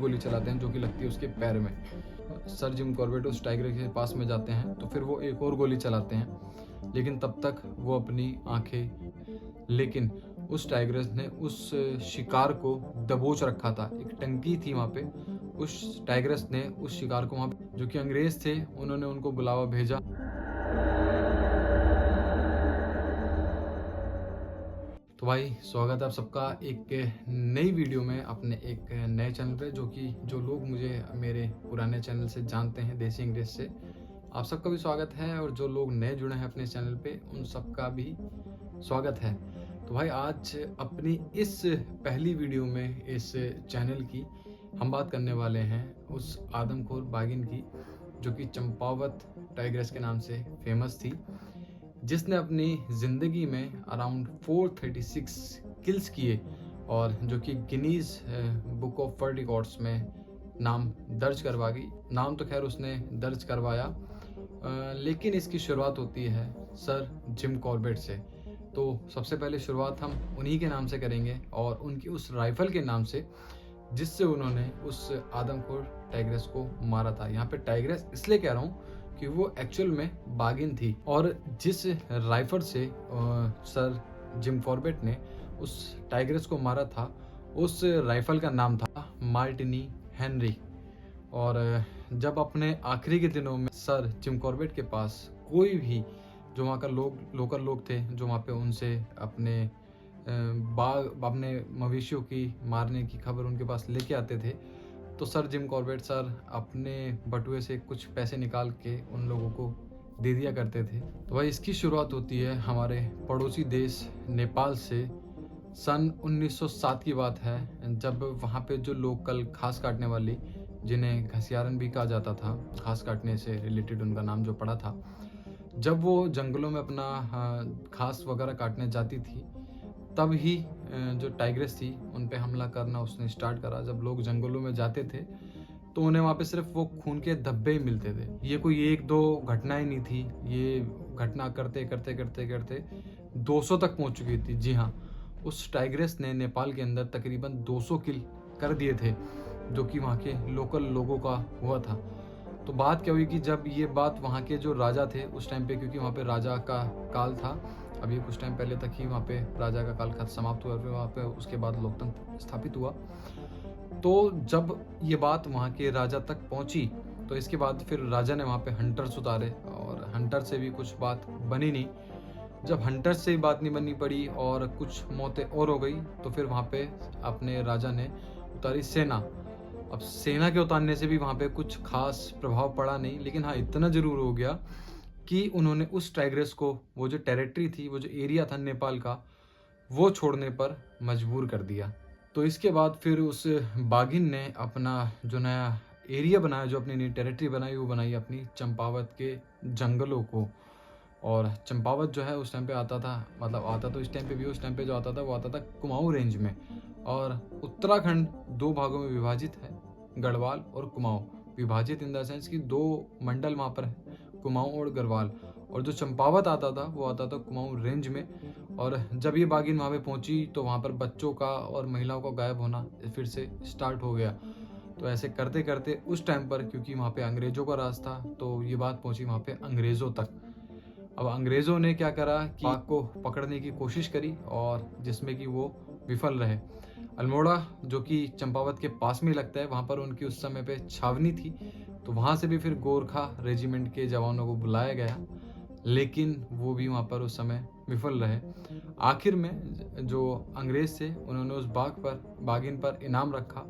गोली चलाते हैं जो कि लगती है उसके पैर में। सर जिम कॉर्बेट उस टाइगर के पास में जाते हैं तो फिर वो एक और गोली चलाते हैं, लेकिन तब तक वो अपनी आंखें, लेकिन उस टाइग्रेस ने उस शिकार को दबोच रखा था। एक टंकी थी वहाँ पे, उस टाइग्रेस ने उस शिकार को वहाँ, जो कि अंग्रेज थे, उन्होंने उनको बुलावा भेजा। तो भाई स्वागत है आप सबका एक नई वीडियो में अपने एक नए चैनल पे, जो लोग मुझे मेरे पुराने चैनल से जानते हैं, देसी अंग्रेज से, आप सबका भी स्वागत है। और जो लोग नए जुड़े हैं अपने चैनल पे उन सबका भी स्वागत है। तो भाई आज अपनी इस पहली वीडियो में इस चैनल की हम बात करने वाले हैं उस आदमखोर बाघिन की जो कि चंपावत टाइग्रेस के नाम से फेमस थी, जिसने अपनी ज़िंदगी में अराउंड 436 किल्स किए और जो कि Guinness book of world records में नाम दर्ज करवा गई। नाम तो खैर उसने दर्ज करवाया, लेकिन इसकी शुरुआत होती है सर जिम कॉर्बेट से। तो सबसे पहले शुरुआत हम उन्हीं के नाम से करेंगे और उनकी उस राइफल के नाम से जिससे उन्होंने उस आदमखोर टाइग्रेस को मारा था। यहाँ पे टाइग्रेस इसलिए कह रहा हूँ कि वो एक्चुअल में बाघिन थी, और जिस राइफल से सर जिम कॉर्बेट ने उस टाइग्रेस को मारा था उस राइफल का नाम था मार्टिनी हेनरी। और जब अपने आखिरी के दिनों में सर जिम कॉर्बेट के पास कोई भी जो वहाँ का लोकल लोग थे जो वहाँ पे उनसे अपने अपने मवेशियों की मारने की खबर उनके पास लेके आते थे, तो सर जिम कॉर्बेट सर अपने बटुए से कुछ पैसे निकाल के उन लोगों को दे दिया करते थे। तो भाई इसकी शुरुआत होती है हमारे पड़ोसी देश नेपाल से। सन 1907 की बात है, जब वहाँ पे जो लोकल घास काटने वाली, जिन्हें घसियारन भी कहा जाता था, घास काटने से रिलेटेड उनका नाम जो पड़ा था, जब वो जंगलों में अपना घास वगैरह काटने जाती थी, तब ही जो टाइग्रेस थी उन पे हमला करना उसने स्टार्ट करा। जब लोग जंगलों में जाते थे तो उन्हें वहाँ पे सिर्फ वो खून के धब्बे ही मिलते थे। ये कोई एक दो घटनाएं नहीं थी, ये घटना करते करते करते करते 200 तक पहुँच चुकी थी। जी हाँ, उस टाइग्रेस ने नेपाल के अंदर तकरीबन 200 किल कर दिए थे, जो कि वहाँ के लोकल लोगों का हुआ था। तो बात क्या हुई कि जब ये बात वहाँ के जो राजा थे उस टाइम पे, क्योंकि वहाँ पे राजा का काल था, अभी कुछ टाइम पहले तक ही वहाँ पे राजा का काल समाप्त हुआ, फिर वहाँ पे उसके बाद लोकतंत्र स्थापित हुआ। तो जब ये बात वहाँ के राजा तक पहुँची तो इसके बाद फिर राजा ने वहाँ पे हंटर्स उतारे, और हंटर से भी कुछ बात बनी नहीं। जब हंटर्स से ही बात नहीं बननी पड़ी और कुछ मौतें और हो गई, तो फिर वहाँ पे अपने राजा ने उतारी सेना। अब सेना के उतारने से भी वहाँ पे कुछ खास प्रभाव पड़ा नहीं, लेकिन हाँ इतना जरूर हो गया कि उन्होंने उस टाइग्रेस को, वो जो टेरिटरी थी, वो जो एरिया था नेपाल का, वो छोड़ने पर मजबूर कर दिया। तो इसके बाद फिर उस बाघिन ने अपना जो नया एरिया बनाया, जो अपनी नई टेरिटरी बनाई, वो बनाई अपनी चंपावत के जंगलों को। और चंपावत जो है उस टाइम पे आता था, मतलब आता तो इस टाइम पे भी, उस टाइम पे जो आता था वो आता था कुमाऊं रेंज में। और उत्तराखंड दो भागों में विभाजित है, गढ़वाल और कुमाऊं। विभाजित इन द सेंस कि दो मंडल वहाँ पर है, कुमाऊं और गढ़वाल। और जो चंपावत आता था वो आता था कुमाऊं रेंज में। और जब ये बाघिन वहाँ पे पहुंची तो वहाँ पर बच्चों का और महिलाओं का गायब होना फिर से स्टार्ट हो गया। तो ऐसे करते करते उस टाइम पर, क्योंकि वहाँ पे अंग्रेजों का राज था, तो ये बात पहुंची वहाँ पे अंग्रेजों तक। अब अंग्रेजों ने क्या करा कि बाघ को पकड़ने की कोशिश करी, और जिसमें कि वो विफल रहे। अल्मोड़ा जो कि चंपावत के पास में लगता है, वहाँ पर उनकी उस समय पे छावनी थी, तो वहाँ से भी फिर गोरखा रेजिमेंट के जवानों को बुलाया गया, लेकिन वो भी वहाँ पर उस समय विफल रहे। आखिर में जो अंग्रेज थे उन्होंने उस बाघिन पर इनाम रखा,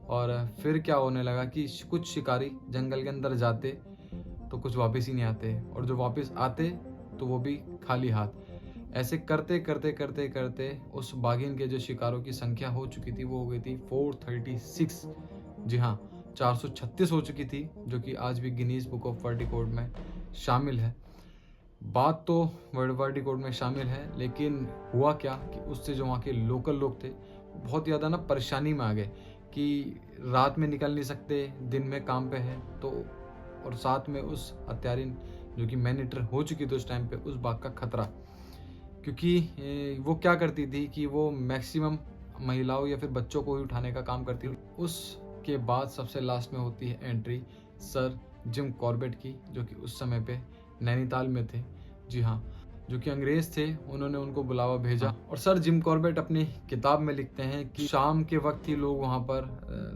और फिर क्या होने लगा कि कुछ शिकारी जंगल के अंदर जाते तो कुछ वापस ही नहीं आते, और जो वापस आते तो वो भी खाली हाथ। ऐसे करते करते करते करते उस बाघिन के जो शिकारों की संख्या हो चुकी थी वो हो गई थी 436। जी हाँ, 436 हो चुकी थी, जो कि आज भी Guinness book of world record में शामिल है। बात तो वर्ल्ड रिकॉर्ड में शामिल है, लेकिन हुआ क्या कि उससे जो वहाँ के लोकल लोग थे बहुत ज़्यादा परेशानी में आ गए कि रात में निकल नहीं सकते, दिन में काम पे है। तो और साथ में उस हत्यारिन जो कि मैन ईटर हो चुकी थी उस टाइम पे, उस बाघ का खतरा, क्योंकि वो क्या करती थी कि वो मैक्सिमम महिलाओं या फिर बच्चों को ही उठाने का काम करती थी। उस के बाद सबसे लास्ट में होती है एंट्री सर जिम कॉर्बेट की, जो कि उस समय पे नैनीताल में थे। जी हाँ, जो कि अंग्रेज थे, उन्होंने उनको बुलावा भेजा। और सर जिम कॉर्बेट अपनी किताब में लिखते हैं कि शाम के वक्त ही लोग वहाँ पर,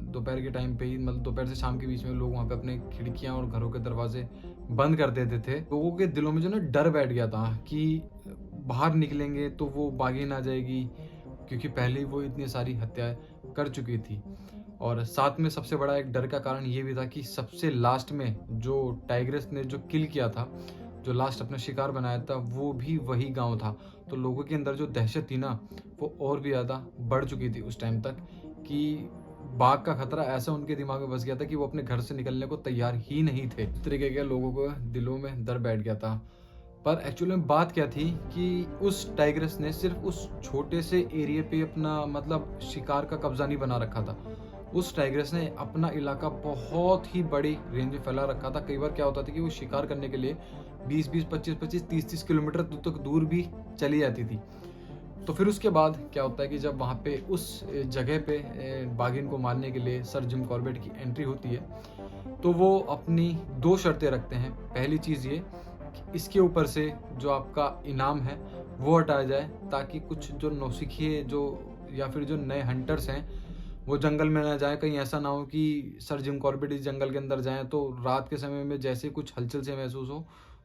दोपहर के टाइम पे ही, मतलब दोपहर से शाम के बीच में लोग वहाँ पे अपने खिड़कियाँ और घरों के दरवाजे बंद कर देते थे। लोगों के दिलों में जो ना डर बैठ गया था कि बाहर निकलेंगे तो वो बागिन आ जाएगी, क्योंकि पहले ही वो इतनी सारी हत्याएं कर चुकी थी। और साथ में सबसे बड़ा एक डर का कारण ये भी था कि सबसे लास्ट में जो टाइग्रेस ने जो किल किया था, जो लास्ट अपना शिकार बनाया था, वो भी वही गांव था। तो लोगों के अंदर जो दहशत थी ना, वो और भी ज़्यादा बढ़ चुकी थी उस टाइम तक, कि बाघ का खतरा ऐसा उनके दिमाग में बस गया था कि वो अपने घर से निकलने को तैयार ही नहीं थे। इस तरीके के लोगों को दिलों में डर बैठ गया था। पर एक्चुअली में बात क्या थी कि उस टाइग्रेस ने सिर्फ उस छोटे से एरिया पे अपना, मतलब शिकार का कब्जा नहीं बना रखा था। उस टाइग्रेस ने अपना इलाका बहुत ही बड़ी रेंज में फैला रखा था। कई बार क्या होता था कि वो शिकार करने के लिए 20-20, 25-25, 30-30 किलोमीटर तक दूर भी चली जाती थी। तो फिर उसके बाद क्या होता है कि जब वहाँ पे उस जगह पे बाघिन को मारने के लिए सर जिम कॉर्बेट की एंट्री होती है, तो वो अपनी 2 शर्तें रखते हैं। पहली चीज़ ये कि इसके ऊपर से जो आपका इनाम है वो हटाया जाए, ताकि कुछ जो नौसिखिए जो या फिर जो नए हंटर्स हैं वो जंगल में ना जाए। कहीं ऐसा ना हो कि सर जिम कॉर्बेट इस जंगल के अंदर जाएं तो रात के समय में जैसे कुछ हलचल से महसूस हो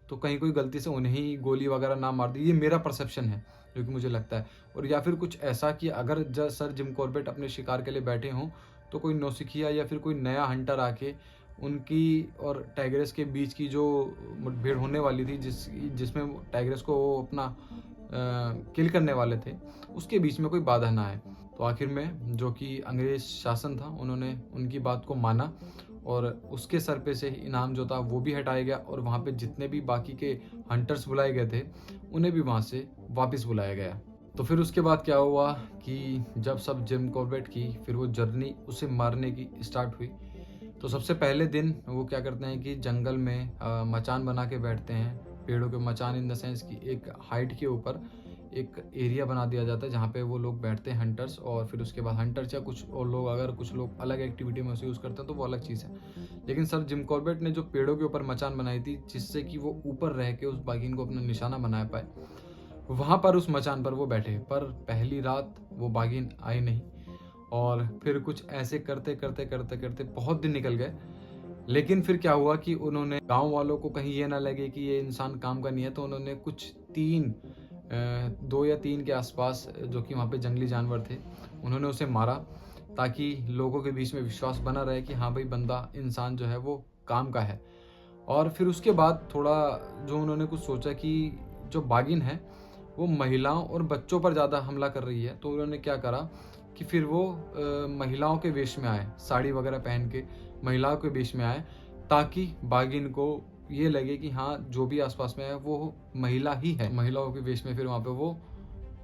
तो कहीं कोई गलती से उन्हें ही गोली वगैरह ना मार दी। ये मेरा परसेप्शन है, जो कि मुझे लगता है। और या फिर कुछ ऐसा कि अगर सर जिम कॉर्बेट अपने शिकार के लिए बैठे हों तो कोई नौसिखिया या फिर कोई नया हंटर आके उनकी और टाइग्रेस के बीच की जो मुठभेड़ होने वाली थी, जिसमें टाइग्रेस को वो अपना किल करने वाले थे, उसके बीच में कोई बाधा ना आए। तो आखिर में जो कि अंग्रेज शासन था, उन्होंने उनकी बात को माना और उसके सर पे से इनाम जो था वो भी हटाया गया। और वहाँ पे जितने भी बाकी के हंटर्स बुलाए गए थे उन्हें भी वहाँ से वापस बुलाया गया। तो फिर उसके बाद क्या हुआ कि जब सब जिम कॉर्बेट की फिर वो जर्नी उसे मारने की स्टार्ट हुई, तो सबसे पहले दिन वो क्या करते हैं कि जंगल में मचान बना के बैठते हैं। पेड़ों के मचान इन द सेंस की एक हाइट के ऊपर एक एरिया बना दिया जाता है जहाँ पे वो लोग बैठते हैं हंटर्स। और फिर उसके बाद हंटर्स या कुछ और लोग, अगर कुछ लोग अलग एक्टिविटी में उसे यूज़ करते हैं तो वो अलग चीज़ है। लेकिन सर जिम कॉर्बेट ने जो पेड़ों के ऊपर मचान बनाई थी, जिससे कि वो ऊपर रह के उस बाघिन को अपना निशाना बना पाए, वहाँ पर उस मचान पर वो बैठे। पर पहली रात वो बाघिन आई नहीं। और फिर कुछ ऐसे करते करते करते करते बहुत दिन निकल गए। लेकिन फिर क्या हुआ कि उन्होंने गांव वालों को कहीं ये ना लगे कि ये इंसान काम का नहीं है, तो उन्होंने कुछ 2 या 3 के आसपास, जो कि वहाँ पे जंगली जानवर थे, उन्होंने उसे मारा, ताकि लोगों के बीच में विश्वास बना रहे कि हाँ भाई, बंदा इंसान जो है वो काम का है। और फिर उसके बाद थोड़ा जो उन्होंने कुछ सोचा कि जो बाघिन है वो महिलाओं और बच्चों पर ज़्यादा हमला कर रही है, तो उन्होंने क्या करा कि फिर वो महिलाओं के वेश में आए, साड़ी वगैरह पहन के महिलाओं के वेश में आए, ताकि बाघिन को ये लगे कि हाँ, जो भी आसपास में है वो महिला ही है। महिलाओं के वेश में फिर वहाँ पे वो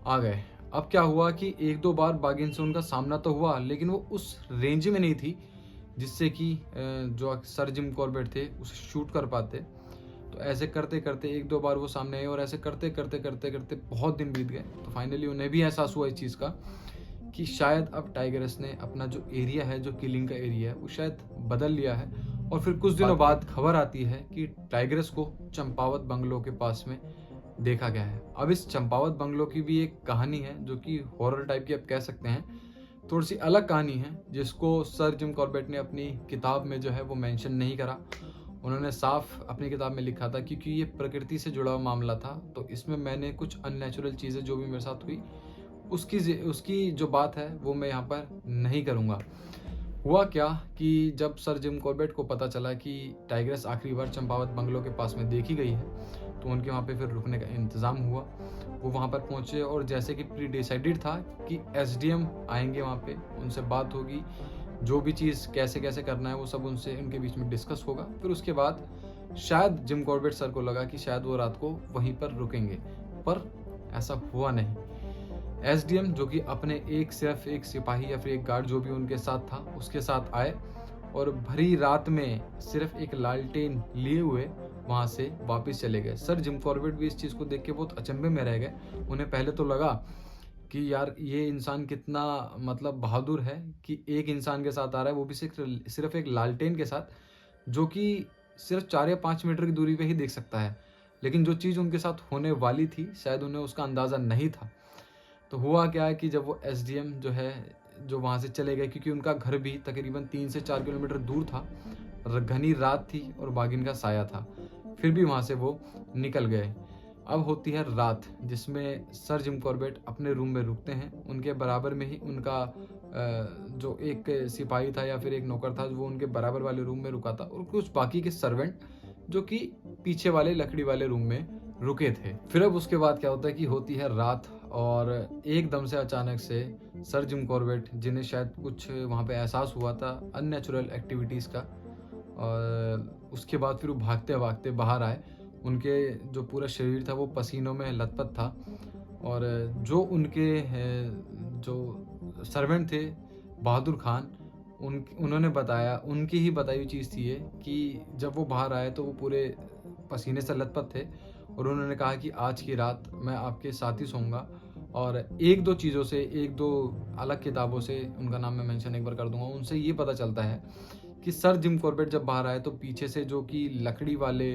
आ गए। अब क्या हुआ कि 1-2 बार बाघिन से उनका सामना तो हुआ, लेकिन वो उस रेंज में नहीं थी जिससे कि जो सर जिम कॉर्बेट थे उसे शूट कर पाते। तो ऐसे करते करते 1-2 बार वो सामने आए, और ऐसे करते करते करते करते बहुत दिन बीत गए। तो फाइनली उन्हें भी एहसास हुआ इस चीज़ का कि शायद अब टाइग्रेस ने अपना जो एरिया है, जो किलिंग का एरिया है, वो शायद बदल लिया है। और फिर कुछ दिनों बाद खबर आती है कि टाइग्रेस को चंपावत बंगलो के पास में देखा गया है। अब इस चंपावत बंगलो की भी एक कहानी है, जो कि हॉरर टाइप की आप कह सकते हैं। थोड़ी सी अलग कहानी है, जिसको सर जिम कॉर्बेट ने अपनी किताब में जो है वो मेंशन नहीं करा। उन्होंने साफ अपनी किताब में लिखा था, क्योंकि ये प्रकृति से जुड़ा हुआ मामला था, तो इसमें मैंने कुछ अननेचुरल चीज़ें जो भी मेरे साथ हुई उसकी जो बात है वो मैं यहाँ पर नहीं करूँगा। हुआ क्या कि जब सर जिम कॉर्बेट को पता चला कि टाइग्रेस आखिरी बार चंपावत बंगलो के पास में देखी गई है, तो उनके वहाँ पे फिर रुकने का इंतज़ाम हुआ। वो वहाँ पर पहुँचे, और जैसे कि प्री डिसाइडेड था कि एसडीएम आएंगे वहाँ पे, उनसे बात होगी, जो भी चीज़ कैसे कैसे करना है वो सब उनसे उनके बीच में डिस्कस होगा। फिर उसके बाद शायद जिम कॉर्बेट सर को लगा कि शायद वो रात को वहीं पर रुकेंगे, पर ऐसा हुआ नहीं। एसडीएम, जो कि अपने सिर्फ एक सिपाही या फिर एक गार्ड जो भी उनके साथ था उसके साथ आए, और भरी रात में सिर्फ एक लालटेन लिए हुए वहाँ से वापस चले गए। सर जिम कॉर्बेट भी इस चीज़ को देख के बहुत अचंभे में रह गए। उन्हें पहले तो लगा कि यार ये इंसान कितना मतलब बहादुर है कि एक इंसान के साथ आ रहा है, वो भी सिर्फ एक लालटेन के साथ, जो कि सिर्फ 4 या 5 मीटर की दूरी पे ही देख सकता है। लेकिन जो चीज़ उनके साथ होने वाली थी शायद उन्हें उसका अंदाज़ा नहीं था। तो हुआ क्या है कि जब वो एसडीएम जो है, जो वहाँ से चले गए, क्योंकि उनका घर भी तकरीबन 3 से 4 किलोमीटर दूर था, घनी रात थी और बाघिन का साया था, फिर भी वहाँ से वो निकल गए। अब होती है रात, जिसमें सर जिम कॉर्बेट अपने रूम में रुकते हैं। उनके बराबर में ही उनका जो एक सिपाही था या फिर एक नौकर था, वो उनके बराबर वाले रूम में रुका था, और कुछ बाकी के सर्वेंट जो कि पीछे वाले लकड़ी वाले रूम में रुके थे। फिर अब उसके बाद क्या होता है कि होती है रात, और एकदम से अचानक से सर जिम कॉर्बेट, जिन्हें शायद कुछ वहाँ पे एहसास हुआ था अननेचुरल एक्टिविटीज़ का, और उसके बाद फिर वो भागते भागते बाहर आए। उनके जो पूरा शरीर था वो पसीनों में लथपथ था, और जो उनके जो सर्वेंट थे बहादुर खान, उन्होंने बताया, उनकी ही बताई हुई चीज़ थी ये, कि जब वो बाहर आए तो वो पूरे पसीने से लथपथ थे, और उन्होंने कहा कि आज की रात मैं आपके साथ ही सोऊंगा। और एक दो चीज़ों से, एक दो अलग किताबों से, उनका नाम मैं मेंशन एक बार कर दूंगा, उनसे ये पता चलता है कि सर जिम कॉर्बेट जब बाहर आए तो पीछे से जो कि लकड़ी वाले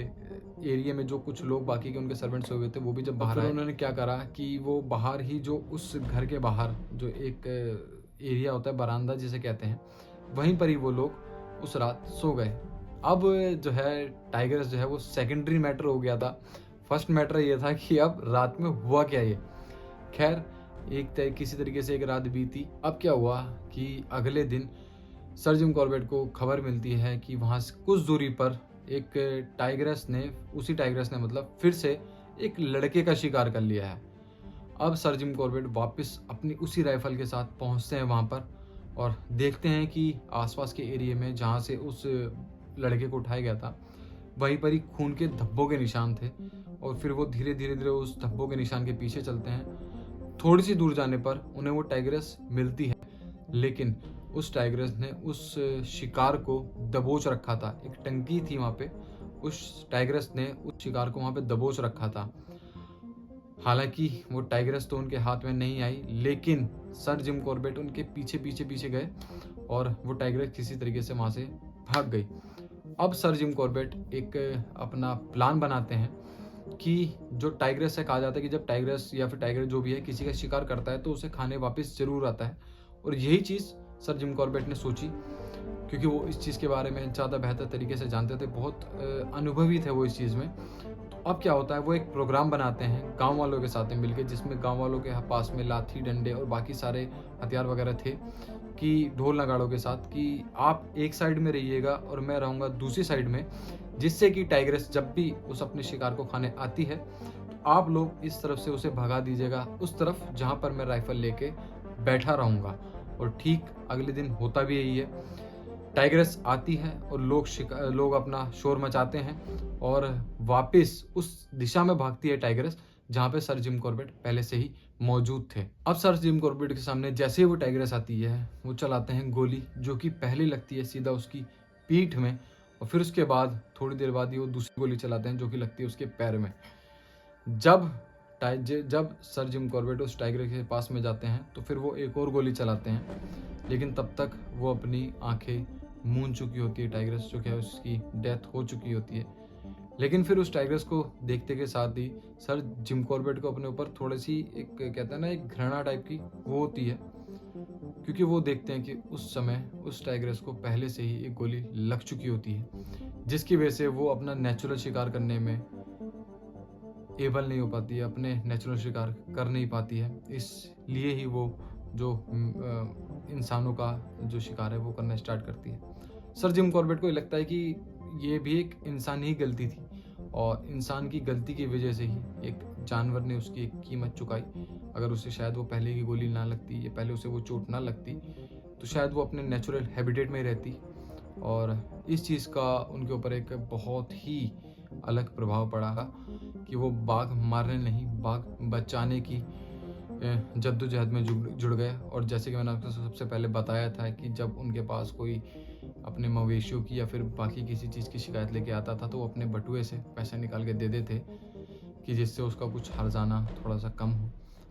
एरिया में जो कुछ लोग बाकी के उनके सर्वेंट सोए हुए थे, वो भी जब बाहर आए, उन्होंने क्या करा कि वो बाहर ही, जो उस घर के बाहर जो एक एरिया होता है, बरामदा जिसे कहते हैं, वहीं पर ही वो लोग उस रात सो गए। अब जो है टाइगर्स जो है वो सेकेंडरी मैटर हो गया था। फर्स्ट मैटर ये था कि अब रात में हुआ क्या ये। खैर, किसी तरीके से एक रात बीती। अब क्या हुआ कि अगले दिन सर जिम कॉर्बेट को खबर मिलती है कि वहाँ से कुछ दूरी पर एक उसी टाइग्रेस ने मतलब फिर से एक लड़के का शिकार कर लिया है। अब सर जिम कॉर्बेट वापस अपनी उसी राइफल के साथ पहुँचते हैं वहाँ पर, और देखते हैं कि आसपास के एरिया में जहाँ से उस लड़के को उठाया गया था, वहीं पर ही खून के धब्बों के निशान थे। और फिर वो धीरे धीरे उस धब्बों के निशान के पीछे चलते हैं। थोड़ी सी दूर जाने पर उन्हें वो टाइग्रेस मिलती है, लेकिन उस टाइग्रेस ने उस शिकार को दबोच रखा था। एक टंकी थी वहाँ पे, उस टाइग्रेस ने उस शिकार को वहाँ पे दबोच रखा था। हालांकि वो टाइग्रेस तो उनके हाथ में नहीं आई, लेकिन सर जिम कॉर्बेट उनके पीछे पीछे पीछे गए, और वो टाइग्रेस किसी तरीके से वहाँ से भाग गई। अब सर जिम कॉर्बेट एक अपना प्लान बनाते हैं कि जो टाइग्रेस है, कहा जाता है कि जब टाइग्रेस या फिर टाइगर जो भी है किसी का शिकार करता है तो उसे खाने वापस जरूर आता है, और यही चीज़ सर जिम कॉर्बेट ने सोची, क्योंकि वो इस चीज़ के बारे में ज़्यादा बेहतर तरीके से जानते थे, बहुत अनुभवी थे वो इस चीज़ में। तो अब क्या होता है, वो एक प्रोग्राम बनाते हैं गांव वालों के साथ में मिलकर, जिसमें गांव वालों के पास में लाठी, डंडे और बाकी सारे हथियार वगैरह थे, कि ढोल नगाड़ों के साथ, कि आप एक साइड में रहिएगा और मैं रहूँगा दूसरी साइड में, जिससे कि टाइग्रेस जब भी उस अपने शिकार को खाने आती है तो आप लोग इस तरफ से उसे भगा दीजिएगा उस तरफ जहाँ पर मैं राइफल लेके बैठा रहूँगा। और ठीक अगले दिन होता भी यही है। टाइग्रेस आती है और लोग अपना शोर मचाते हैं, और वापस उस दिशा में भागती है टाइग्रेस जहाँ पे सर जिम कॉर्बेट पहले से ही मौजूद थे। अब सर जिम कॉर्बेट के सामने जैसे ही वो टाइग्रेस आती है, वो चलाते हैं गोली, जो कि पहले लगती है सीधा उसकी पीठ में, और फिर उसके बाद थोड़ी देर बाद ही वो दूसरी गोली चलाते हैं जो कि लगती है उसके पैर में। जब सर जिम कॉर्बेट उस टाइगर के पास में जाते हैं तो फिर वो एक और गोली चलाते हैं, लेकिन तब तक वो अपनी आंखें मूंद चुकी होती है टाइग्रेस, जो कि उसकी डेथ हो चुकी होती है। लेकिन फिर उस टाइग्रेस को देखते के साथ ही सर जिम कॉर्बेट को अपने ऊपर थोड़ी सी, एक कहते हैं ना, एक घृणा टाइप की वो होती है, क्योंकि वो देखते हैं कि उस समय उस टाइग्रेस को पहले से ही एक गोली लग चुकी होती है, जिसकी वजह से वो अपना नेचुरल शिकार करने में एबल नहीं हो पाती है, अपने नेचुरल शिकार कर नहीं पाती है। इसलिए ही वो जो इंसानों का जो शिकार है वो करना स्टार्ट करती है। सर जिम कॉर्बेट को लगता है कि ये भी एक इंसानी गलती थी, और इंसान की गलती की वजह से ही एक जानवर ने उसकी एक कीमत चुकाई। अगर उसे शायद वो पहले की गोली ना लगती या पहले उसे वो चोट ना लगती, तो शायद वो अपने नेचुरल हैबिटेट में ही रहती। और इस चीज़ का उनके ऊपर एक बहुत ही अलग प्रभाव पड़ा कि वो बाघ मारने नहीं, बाघ बचाने की जद्दोजहद में जुड़ गए। और जैसे कि मैंने आपको सबसे पहले बताया था कि जब उनके पास कोई अपने मवेशियों की या फिर बाकी किसी चीज़ की शिकायत लेके आता था, तो वो अपने बटुए से पैसे निकाल के दे देते कि जिससे उसका कुछ हर्जाना थोड़ा सा कम हो।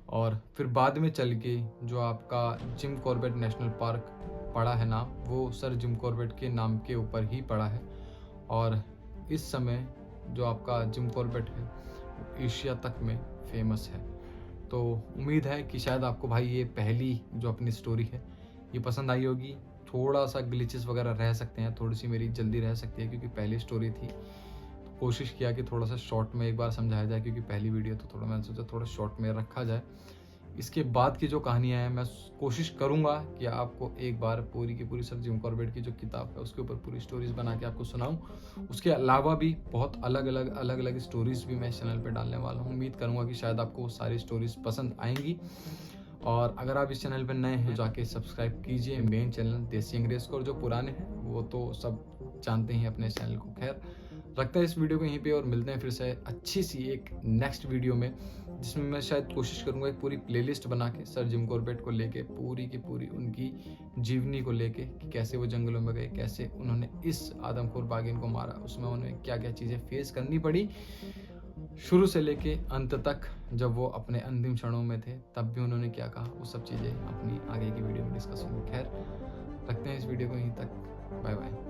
और फिर बाद में चल के जो आपका जिम कॉर्बेट नेशनल पार्क पड़ा है नाम, वो सर जिम कॉर्बेट के नाम के ऊपर ही पड़ा है। और इस समय जो आपका जिम कॉर्बेट है वो एशिया तक में फेमस है। तो उम्मीद है कि शायद आपको भाई ये पहली जो अपनी स्टोरी है ये पसंद आई होगी। थोड़ा सा ग्लिचेस वगैरह रह सकते हैं, थोड़ी सी मेरी जल्दी रह सकती है क्योंकि पहली स्टोरी थी। तो कोशिश किया कि थोड़ा सा शॉर्ट में एक बार समझाया जाए, क्योंकि पहली वीडियो तो थोड़ा मैंने सोचा थोड़ा शॉर्ट में रखा जाए। इसके बाद की जो कहानियाँ हैं मैं कोशिश करूँगा कि आपको एक बार पूरी की पूरी सर जिम कॉर्बेट की जो किताब है उसके ऊपर पूरी स्टोरीज बना के आपको सुनाऊँ। उसके अलावा भी बहुत अलग अलग स्टोरीज भी मैं इस चैनल पे डालने वाला हूँ। उम्मीद करूँगा कि शायद आपको वो सारी स्टोरीज पसंद आएंगी। और अगर आप इस चैनल पर नए हैं तो जाके सब्सक्राइब कीजिए मेन चैनल देसी अंग्रेज को। और जो पुराने हैं वो तो सब जानते हैं अपने चैनल को। खैर, रखता है इस वीडियो को यहीं पे और मिलते हैं फिर से अच्छी सी एक नेक्स्ट वीडियो में, जिसमें मैं शायद कोशिश करूंगा एक पूरी प्लेलिस्ट बना के सर जिम कॉर्बेट को लेके पूरी की पूरी उनकी जीवनी को लेके कि कैसे वो जंगलों में गए, कैसे उन्होंने इस आदमखोर बाघिन को मारा, उसमें उन्हें क्या क्या चीज़ें फेस करनी पड़ी शुरू से लेके अंत तक। जब वो अपने अंतिम क्षणों में थे तब भी उन्होंने क्या कहा, वो सब चीज़ें अपनी आगे की वीडियो में डिस्कस होंगी। खैर, रखते हैं इस वीडियो को यहीं तक। Bye bye.